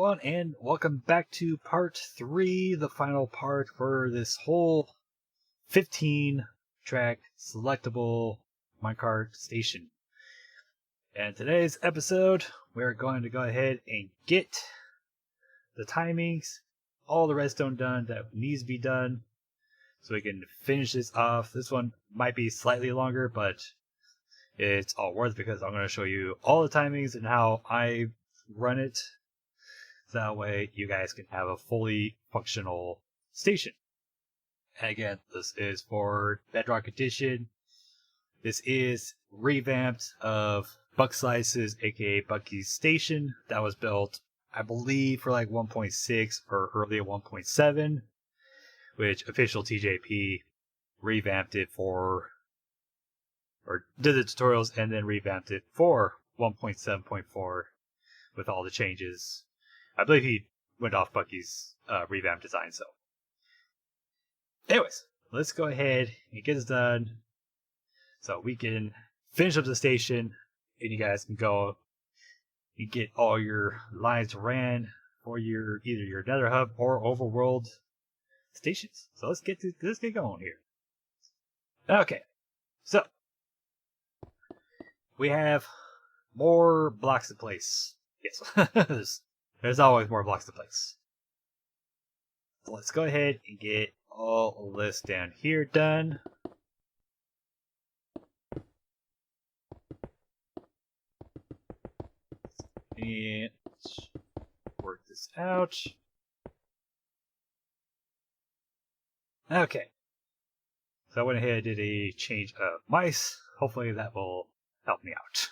everyone, and welcome back to part 3, the final part for this whole 15-track selectable minecart station. And today's episode, we're going to go ahead and get the timings, all the redstone done that needs to be done, so we can finish this off. This one might be slightly longer, but it's all worth it because I'm going to show you all the timings and how I run it. So that way you guys can have a fully functional station. And again, this is for Bedrock Edition. This is revamped of Buckslice's, aka Bucky's station. That was built, I believe, for like 1.6 or early 1.7, which official TJP revamped it for, or did the tutorials and then revamped it for 1.7.4 with all the changes. I believe he went off Bucky's revamped design, so. Anyways, let's go ahead and get this done so we can finish up the station and you guys can go and get all your lines ran for your either your Nether Hub or Overworld stations. So let's get going here. Okay, so we have more blocks to place. Yes. There's always more blocks to place. So let's go ahead and get all this down here done. And work this out. Okay. So I went ahead and did a change of mice. Hopefully that will help me out.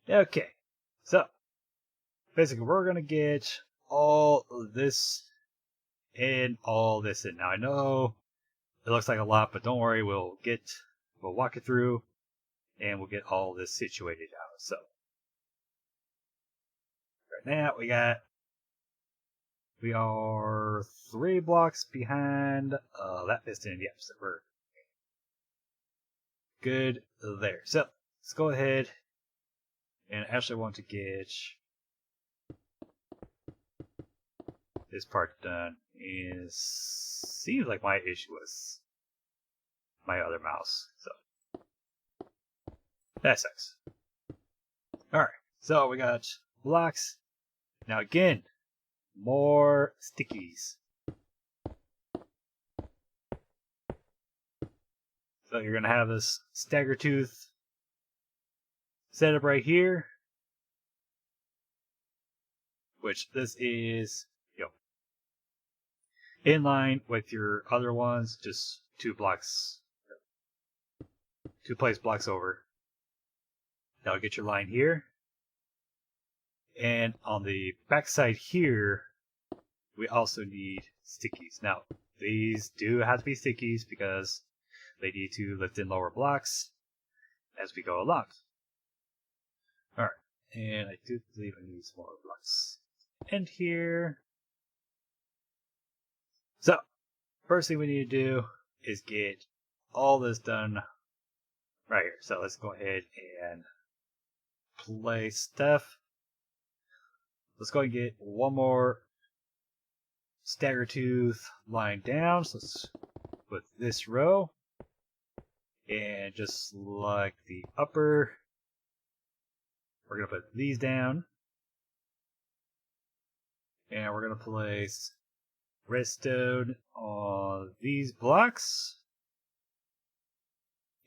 Okay. So basically, we're going to get all of this and all this in. Now, I know it looks like a lot, but don't worry. We'll walk it through, and we'll get all this situated out. So, right now, we are 3 blocks behind that piston. Yep, so we're good there. So, let's go ahead and actually want to get this part done. It seems like my issue was my other mouse, so that sucks. Alright, so we got blocks. Now again, more stickies. So you're gonna have this stagger tooth setup right here, which this is in line with your other ones, just 2 place blocks over. That'll get your line here. And on the back side here, we also need stickies. Now, these do have to be stickies because they need to lift and lower blocks as we go along. Alright, and I do believe I need some more blocks. And here. So, first thing we need to do is get all this done right here. So let's go ahead and place stuff. Let's go and get one more stagger tooth line down. So let's put this row. And just like the upper, we're going to put these down. And we're going to place redstone on these blocks.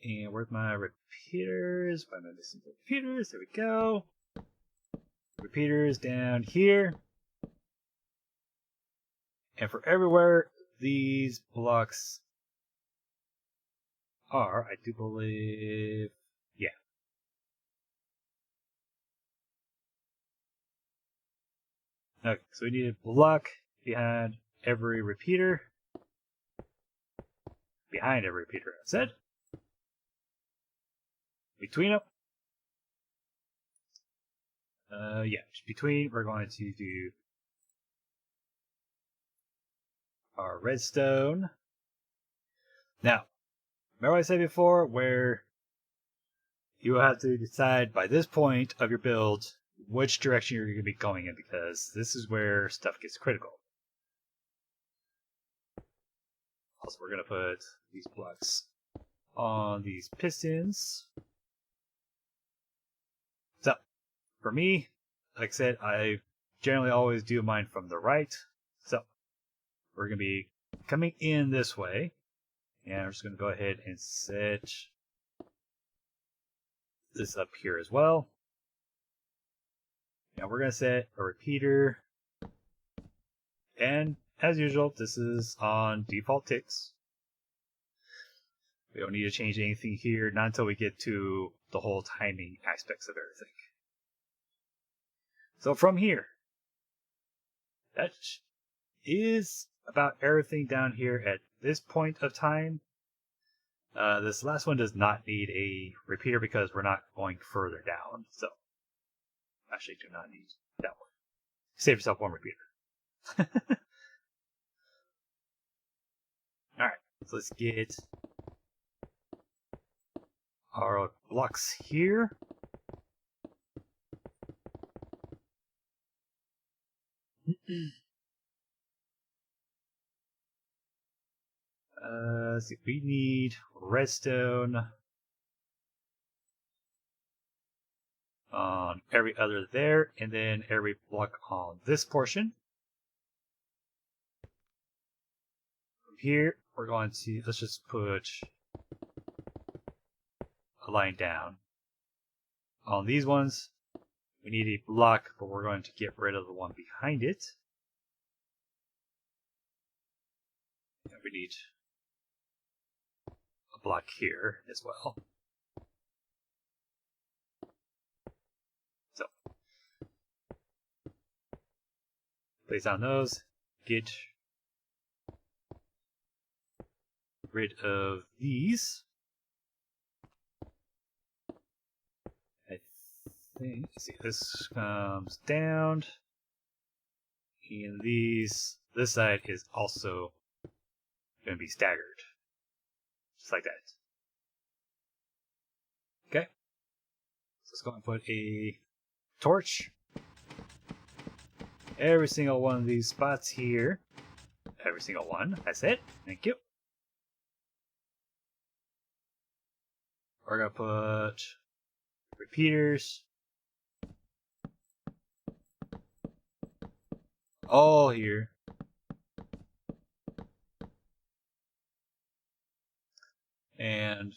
And where's my repeaters? Why am I missing the repeaters? There we go. Repeaters down here. And for everywhere these blocks are, I do believe, yeah. Okay, so we need a block behind every repeater. Behind every repeater, I said. Between them. Yeah, between, we're going to do our redstone. Now, remember what I said before, where you will have to decide by this point of your build which direction you're going to be going in, because this is where stuff gets critical. Also, we're going to put these blocks on these pistons. So, for me, like I said, I generally always do mine from the right. So, we're going to be coming in this way. And I'm just going to go ahead and set this up here as well. Now we're going to set a repeater. And as usual, this is on default ticks. We don't need to change anything here, not until we get to the whole timing aspects of everything. So from here, that is about everything down here at this point of time. This last one does not need a repeater because we're not going further down. So, actually do not need that one. Save yourself one repeater. Alright, so let's get our blocks here. Let's see, we need redstone on every other there, and then every block on this portion. From here, we're going to, let's just put a line down. On these ones, we need a block, but we're going to get rid of the one behind it. And we need a block here as well. So, place down those, get rid of these. I think, see, this comes down, and these, this side is also going to be staggered, just like that. Okay, so let's go and put a torch. Every single one of these spots here. Every single one. That's it. Thank you. We're going to put repeaters all here. And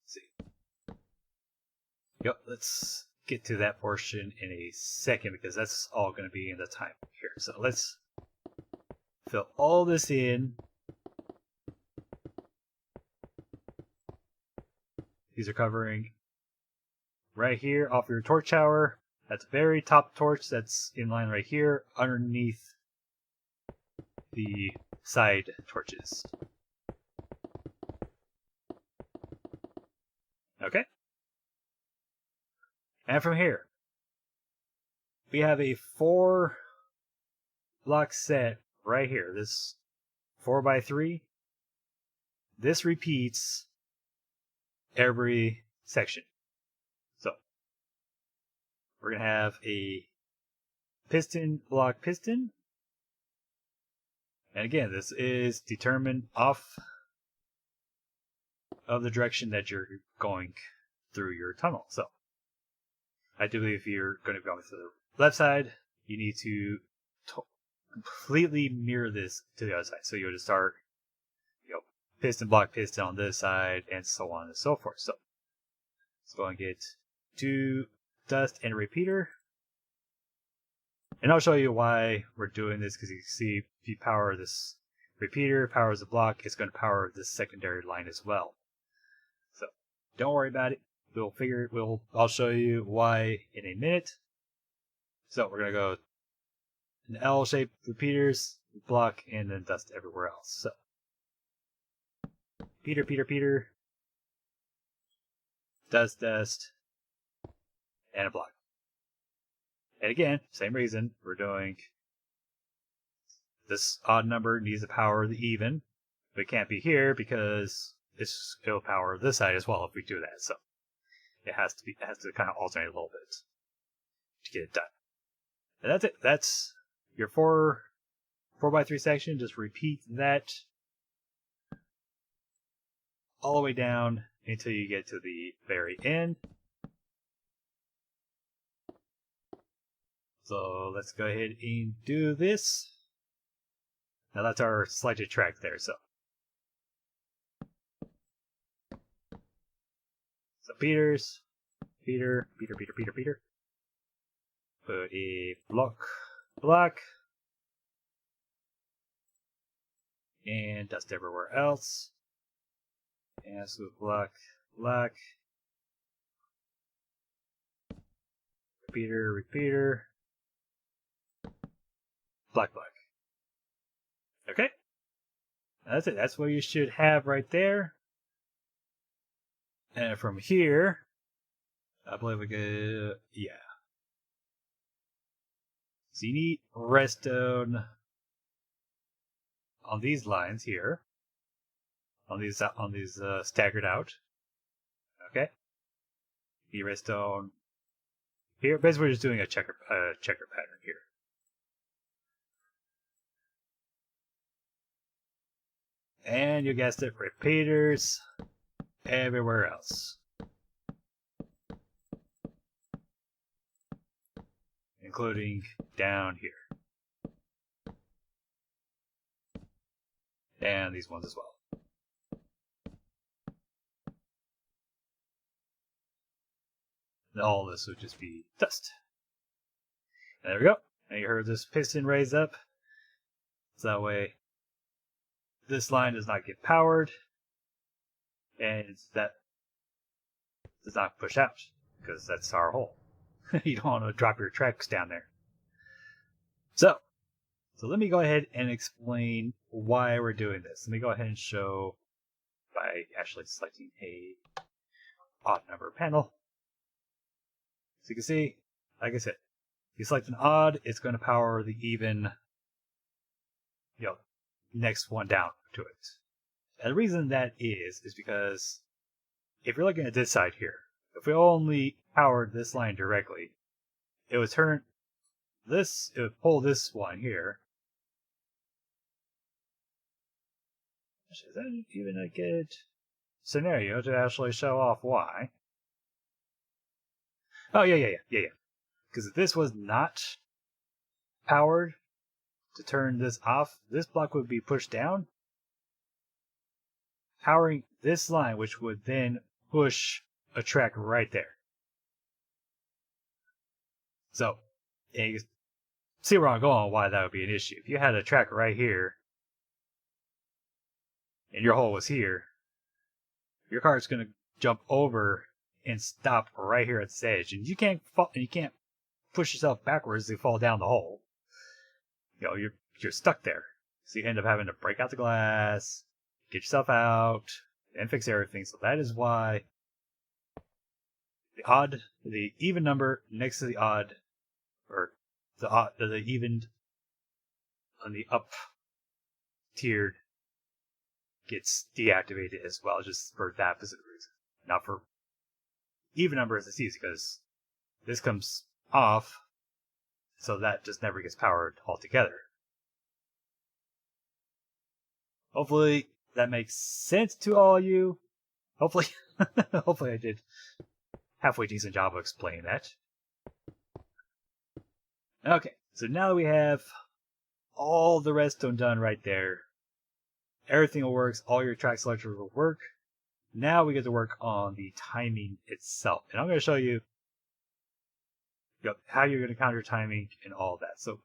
let's see. Yep, let's get to that portion in a second because that's all going to be in the time here. So let's fill all this in. These are covering right here off your torch tower. That's the very top torch that's in line right here underneath the side torches. Okay. And from here, we have a 4 block set right here. This 4x3. This repeats every section. So we're going to have a piston block piston. And again, this is determined off of the direction that you're going through your tunnel. So I do believe if you're going to be going to the left side, you need to completely mirror this to the other side. So you'll just start, piston block piston on this side, and so on and so forth. So let's go and get 2 dust and a repeater. And I'll show you why we're doing this, because you can see if you power this repeater, powers the block, it's going to power this secondary line as well. So don't worry about it. We'll figure it. I'll show you why in a minute. So we're going to go in L-shaped repeaters, block, and then dust everywhere else. So repeater, dust, and a block. And again, same reason, we're doing this odd number needs to power the even, but it can't be here because it'll power this side as well if we do that. So It has to kind of alternate a little bit to get it done. And that's it. That's your 4x3 section. Just repeat that all the way down until you get to the very end. So let's go ahead and do this. Now that's our selected track there. So Peter. Put a block, and dust everywhere else. And so block, repeater, block. Okay, that's it. That's what you should have right there. And from here, I believe we go, yeah. So you need redstone on these lines here, on these staggered out. Okay, you need redstone here. Basically, we're just doing a checker pattern here. And you guessed it, repeaters everywhere else, including down here. And these ones as well. And all this would just be dust. And there we go. And you heard this piston raise up. So that way this line does not get powered. And that does not push out, because that's our hole. You don't want to drop your tracks down there. So let me go ahead and explain why we're doing this. Let me go ahead and show by actually selecting a odd number panel. So you can see, like I said, if you select an odd, it's going to power the even, next one down to it. And the reason that is because if you're looking at this side here, if we only powered this line directly, it would turn this, it would pull this one here. Is that even a good scenario to actually show off why? Oh, yeah. Because if this was not powered to turn this off, this block would be pushed down, powering this line, which would then push a track right there. So, you see where I'm going, why that would be an issue. If you had a track right here, and your hole was here, your car is going to jump over and stop right here at this edge, and you can't push yourself backwards to fall down the hole. You're stuck there. So you end up having to break out the glass, get yourself out, and fix everything. So that is why the even number next to the odd, or the even on the up tiered gets deactivated as well, just for that specific reason. Not for even numbers it's easy, because this comes off, so that just never gets powered altogether. Hopefully that makes sense to all you. Hopefully I did halfway decent job of explaining that. Okay, so now that we have all the redstone done right there, everything will work, all your track selectors will work. Now we get to work on the timing itself. And I'm going to show you, how you're going to counter timing and all of that. So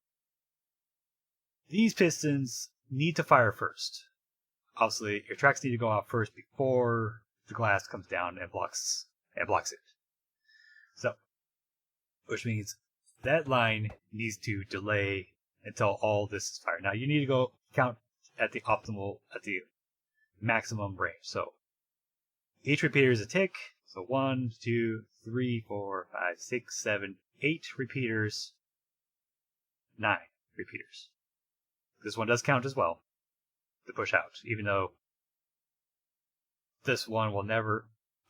these pistons need to fire first. Obviously, your tracks need to go off first before the glass comes down and blocks it. So, which means that line needs to delay until all this is fired. Now you need to go count at the maximum range. So each repeater is a tick. So 1, 2, 3, 4, 5, 6, 7, 8 repeaters, 9 repeaters. This one does count as well to push out, even though this one will never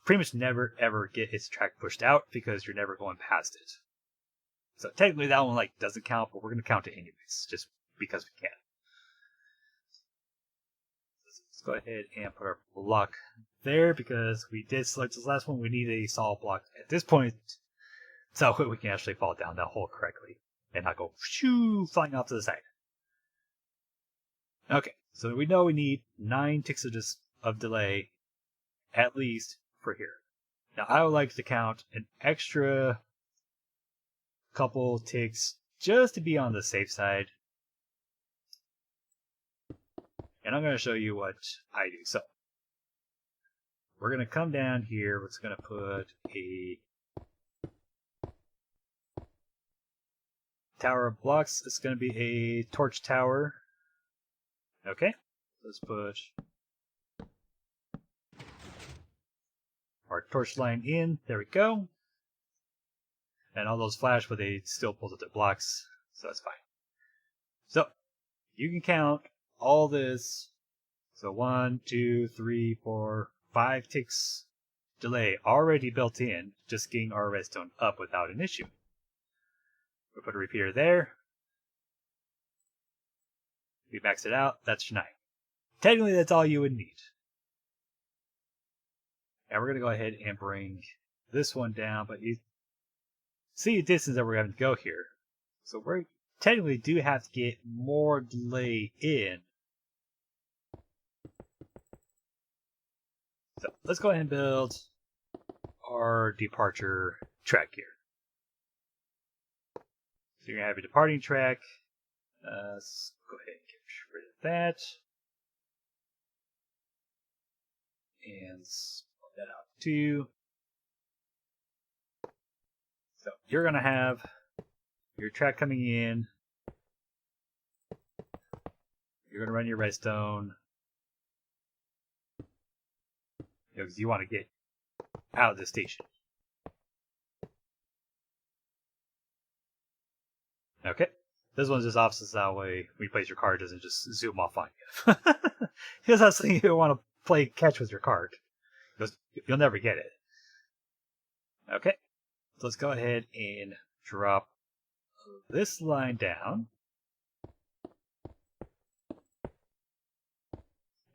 pretty much never ever get its track pushed out because you're never going past it. So technically that one like doesn't count, but we're going to count it anyways, just because we can. Let's go ahead and put our block there because we did select this last one. We need a solid block at this point so we can actually fall down that hole correctly and not go shoo flying off to the side. Okay, so we know we need 9 ticks of delay at least for here. Now I would like to count an extra couple ticks just to be on the safe side. And I'm going to show you what I do. So we're going to come down here. We're just going to put a tower of blocks. It's going to be a torch tower. Okay, let's put our torch line in. There we go. And all those flash, but they still pull up the blocks, so that's fine. So you can count all this. So 1, 2, 3, 4, 5 ticks delay already built in, just getting our redstone up without an issue. We'll put a repeater there. We max it out, that's your 9. Technically, that's all you would need. And we're going to go ahead and bring this one down, but you see the distance that we're having to go here. So we technically do have to get more delay in. So let's go ahead and build our departure track here. So you're going to have a departing track. Let's go ahead and get rid of that. And split that out too. So you're going to have your track coming in. You're going to run your redstone. Because you want to get out of the station. Okay. This one's just opposite, so that way when you place your card, it doesn't just zoom off on you. Because that's the thing, you want to play catch with your card. Because you'll never get it. Okay. So let's go ahead and drop this line down.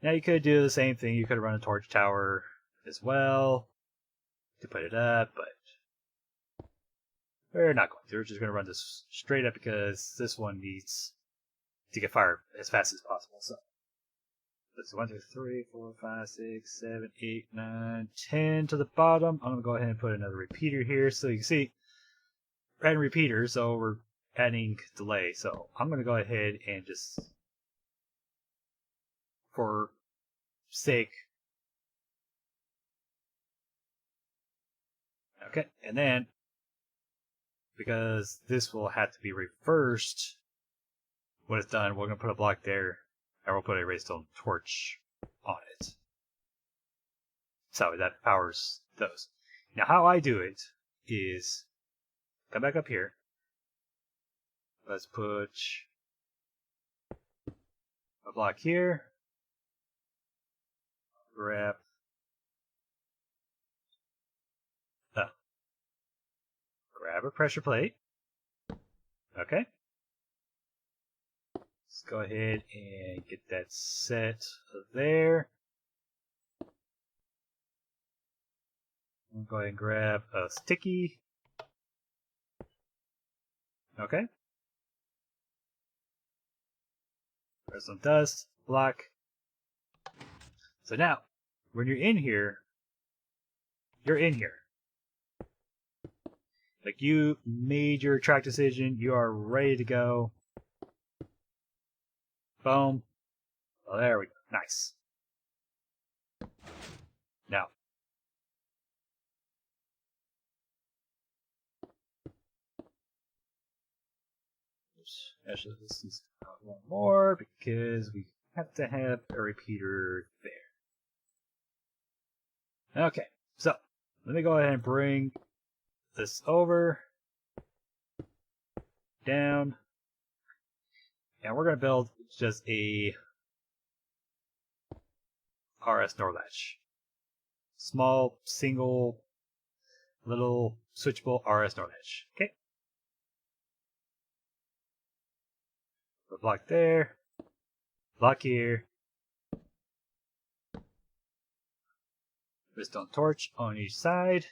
Now you could do the same thing. You could run a torch tower as well to put it up, but we're not going to. We're just going to run this straight up because this one needs to get fired as fast as possible. So let's 1, 2, 3, 4, 5, 6, 7, 8, 9, 10 to the bottom. I'm going to go ahead and put another repeater here so you can see we're adding repeaters, so we're adding delay. So I'm going to go ahead and just, for sake, okay, and then because this will have to be reversed when it's done, we're going to put a block there and we'll put a redstone torch on it. So that powers those. Now how I do it is come back up here. Let's put a block here. Grab a pressure plate. Okay. Let's go ahead and get that set there. I'll go ahead and grab a sticky. Okay. Redstone Dust, block. So now, when you're in here, you're in here. Like you made your track decision, you are ready to go. Boom. Oh, there we go. Nice. Now, actually, this is one more because we have to have a repeater there. Okay, so let me go ahead and bring this over, down, and we're going to build just a RS door latch. small single little switchable RS node edge. Okay. Put a block there, block here, redstone torch on each side.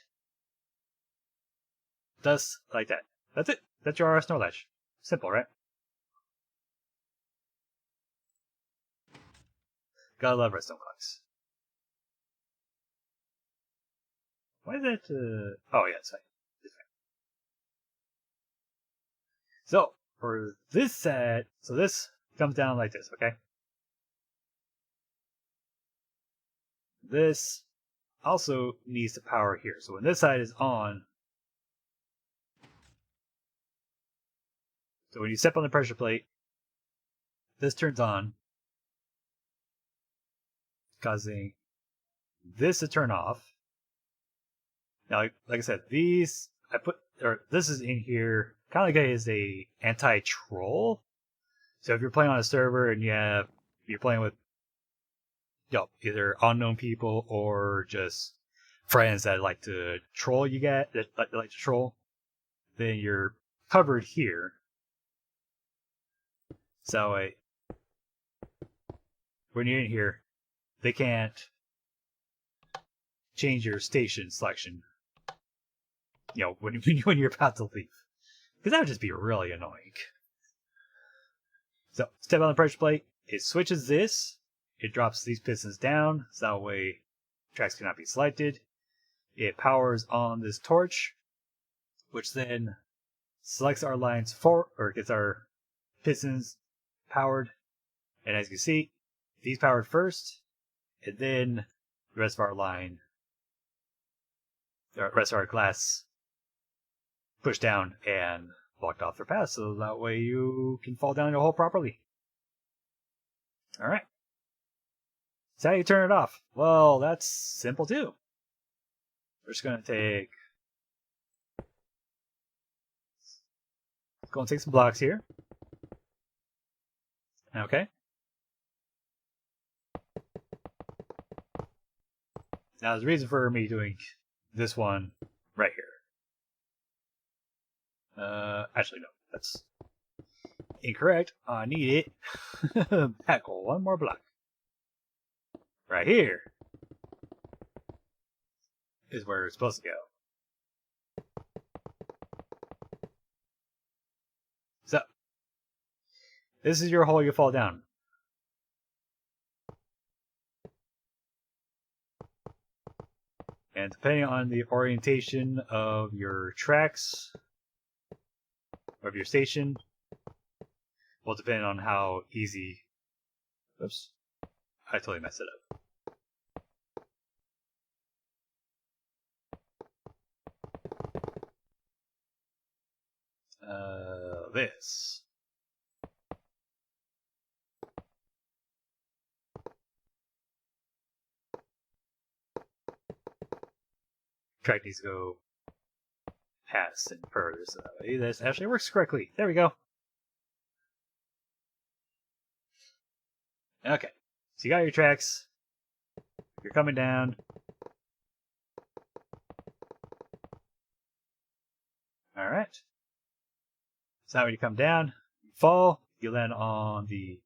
Dust like that. That's it. That's your RS node edge. Simple, right? Gotta love redstone blocks. Why is that? Oh yeah, it's fine. It's fine. So for this set, so this comes down like this, okay? This also needs to power here. So when this side is on, so when you step on the pressure plate, this turns on, causing this to turn off. Now, like I said, these I put, or this is in here, kind of like as a anti-troll. So if you're playing on a server and you're playing with, either unknown people or just friends that like to troll that like to troll, then you're covered here. So when you're in here, they can't change your station selection. When you're about to leave, because that would just be really annoying. So step on the pressure plate. It switches this. It drops these pistons down, so that way tracks cannot be selected. It powers on this torch, which then selects our lines or gets our pistons powered. And as you can see, these powered first, and then the rest of our line, the rest of our glass pushed down and blocked off their path, so that way you can fall down your hole properly. All right. So how do you turn it off? Well, that's simple too. We're just going to take some blocks here. Okay. Now there's a reason for me doing this one right here. Actually, no, that's incorrect. I need it. Back one more block. Right here is where it's supposed to go. So, this is your hole you fall down. And depending on the orientation of your tracks, of your station, will depend on how easy... Oops. I totally messed it up. This. Track needs to go past and further, so that way this actually works correctly. There we go. Okay, so you got your tracks. You're coming down. All right. So now when you come down, you fall. You land on the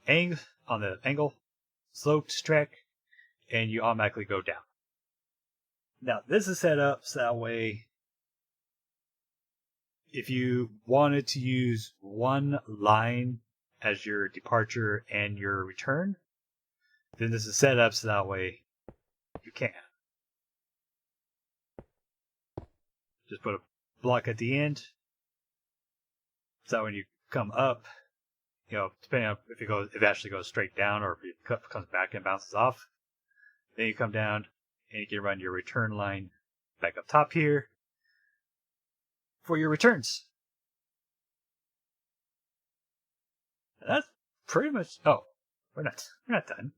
angle sloped track, and you automatically go down. Now this is set up so that way, if you wanted to use one line as your departure and your return, then this is set up so that way you can. Just put a block at the end, so when you come up, depending on if it actually goes straight down or if it comes back and bounces off, then you come down and you can run your return line back up top here for your returns. And that's pretty much. Oh, we're not done.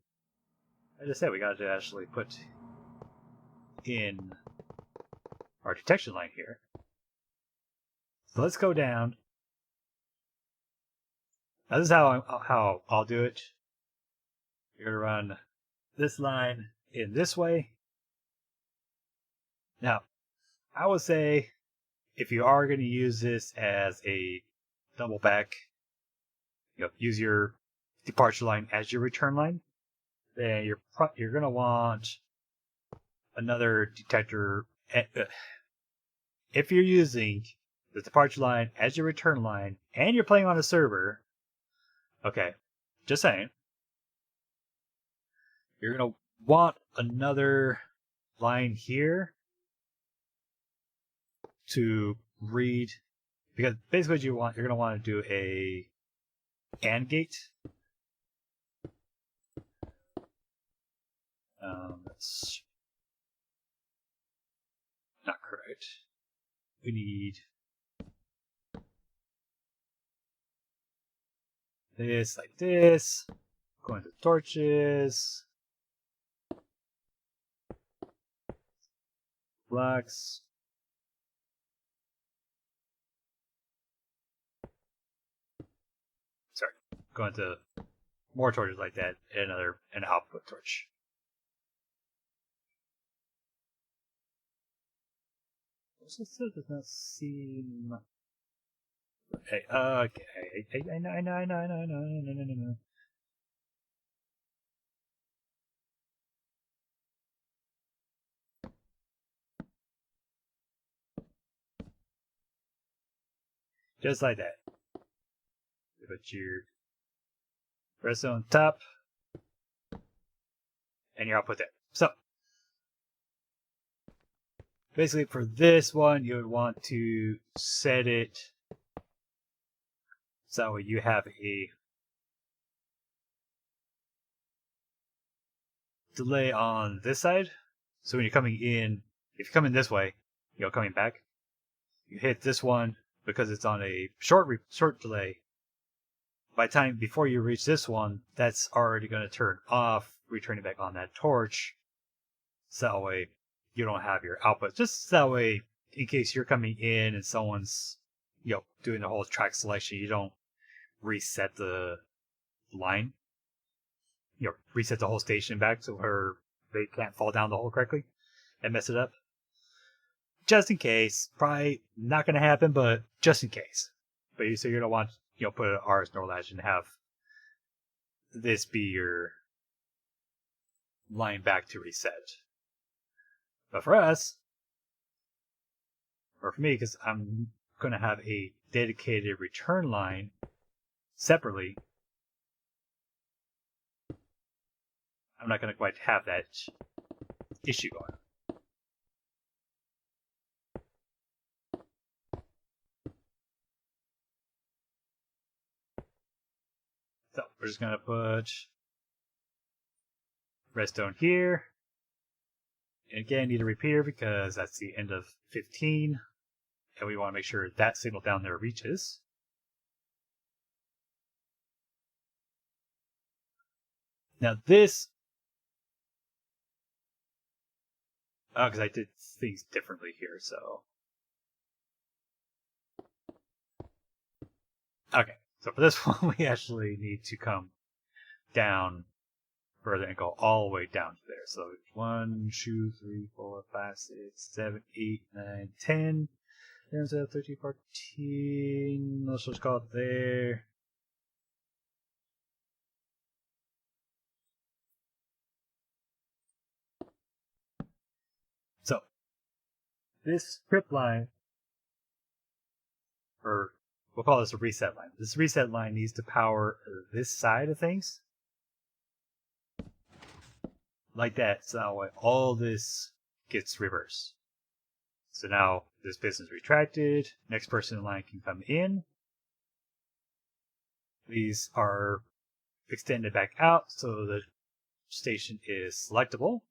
I just said we got to actually put in our detection line here. So let's go down. Now this is how I'll do it. You're gonna run this line in this way, Now, I would say if you are going to use this as a double back, use your departure line as your return line, then you're going to want another detector. If you're using the departure line as your return line and you're playing on a server, okay, just saying, you're going to want another line here to read, because basically what you're going to want to do a AND gate. That's not correct. We need this like this. Going to torches. Blocks. Sorry. Going to more torches like that and an output torch. This still does not seem. Okay, I know. Just like that. Put your redstone top and your output there. So, basically for this one, you would want to set it so that way you have a delay on this side. So when you're coming in, if you come in this way, coming back, you hit this one because it's on a short delay. By the time before you reach this one, that's already going to turn off, returning back on that torch. So that way you don't have your output. Just that way, in case you're coming in and someone's, doing the whole track selection, you don't reset the line. Reset the whole station back to where they can't fall down the hole correctly and mess it up. Just in case. Probably not going to happen, but just in case. But so you don't want, put an RS normal latch and have this be your line back to reset. But for us, or for me, because I'm going to have a dedicated return line separately, I'm not going to quite have that issue going on. So we're just going to put redstone here. And again, need a repeater because that's the end of 15. And we want to make sure that signal down there reaches. Now this... Oh, because I did things differently here, so... Okay, so for this one, we actually need to come down further and go all the way down to there. So 1, 2, 3, 4, 5, 6, 7, 8, 9, 10. 11, 13, 14. Let's just call it there. So this script line, or we'll call this a reset line. This reset line needs to power this side of things. Like that, so that way all this gets reversed. So now this piston is retracted, next person in line can come in. These are extended back out so the station is selectable.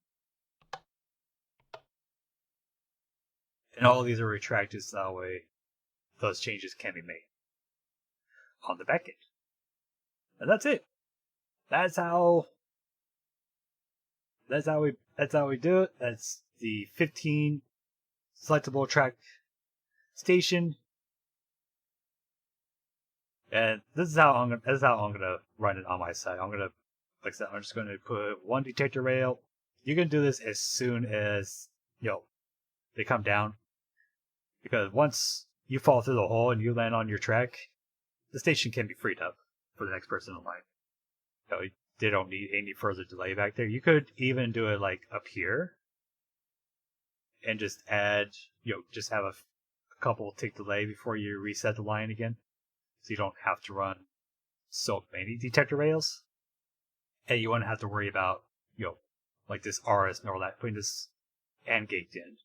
And all of these are retracted so that way those changes can be made on the back end. And that's it. That's how we do it. That's the 15 selectable track station. And this is how I'm gonna run it on my side. I'm just gonna put one detector rail. You can do this as soon as they come down. Because once you fall through the hole and you land on your track, the station can be freed up for the next person in line. So they don't need any further delay back there. You could even do it like up here and just add, just have a couple tick delay before you reset the line again. So you don't have to run so many detector rails. And you won't have to worry about, like this RS and all that, putting this AND gate in.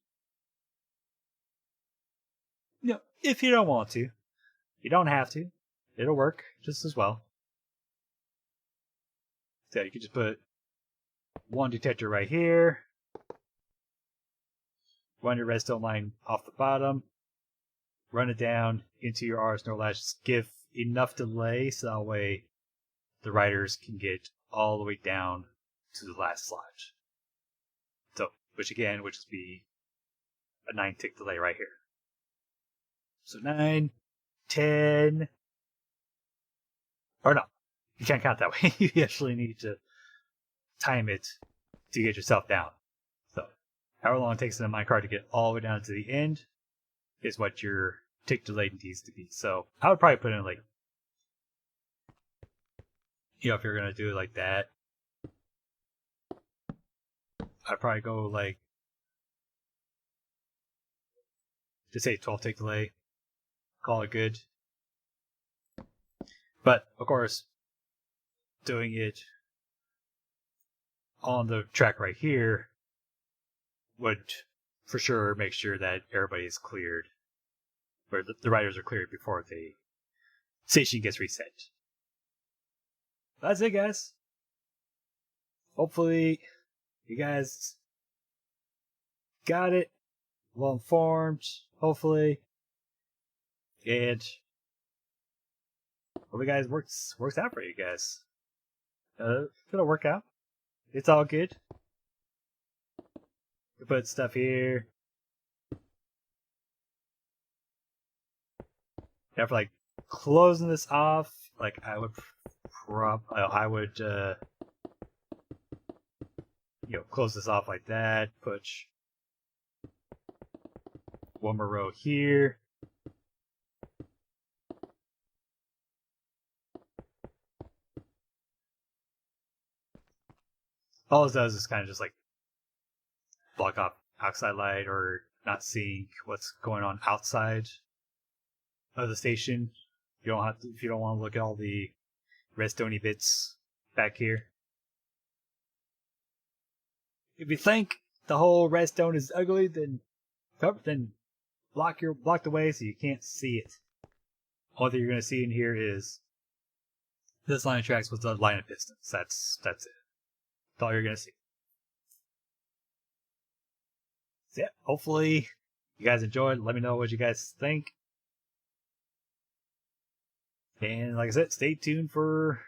If you don't want to. You don't have to. It'll work just as well. So you can just put one detector right here. Run your redstone line off the bottom. Run it down into your RS NOR latch. Give enough delay so that way the riders can get all the way down to the last slot. So, which would just be a 9 tick delay right here. So 9, 10, or no, you can't count that way. You actually need to time it to get yourself down. So, however long it takes in the minecart to get all the way down to the end is what your tick delay needs to be. So, I would probably put in like, if you're going to do it like that, I'd probably go like, just say 12 tick delay, call it good. But, of course, doing it on the track right here would for sure make sure that everybody is cleared, or the riders are cleared before the station gets reset. That's it, guys. Hopefully, you guys got it, well informed, hopefully, and hopefully, guys works out for you guys. It'll work out. It's all good. You put stuff here. Now for like closing this off, like I would close this off like that. Put one more row here. All it does is kind of just like block off outside light or not seeing what's going on outside of the station. You don't have to, if you don't want to look at all the redstone bits back here. If you think the whole redstone is ugly, then block the way so you can't see it. All that you're gonna see in here is this line of tracks with the line of pistons. That's it. That's all you're gonna see. So yeah, hopefully you guys enjoyed. Let me know what you guys think. And like I said, stay tuned for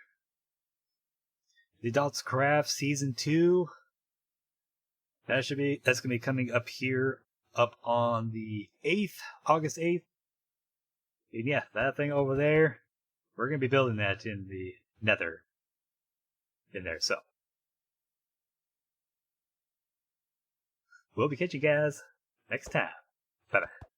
the Adultscraft Season 2. That's gonna be coming up here up on the 8th, August 8th. And yeah, that thing over there, we're gonna be building that in the Nether in there, so we'll be catching you guys next time. Bye bye.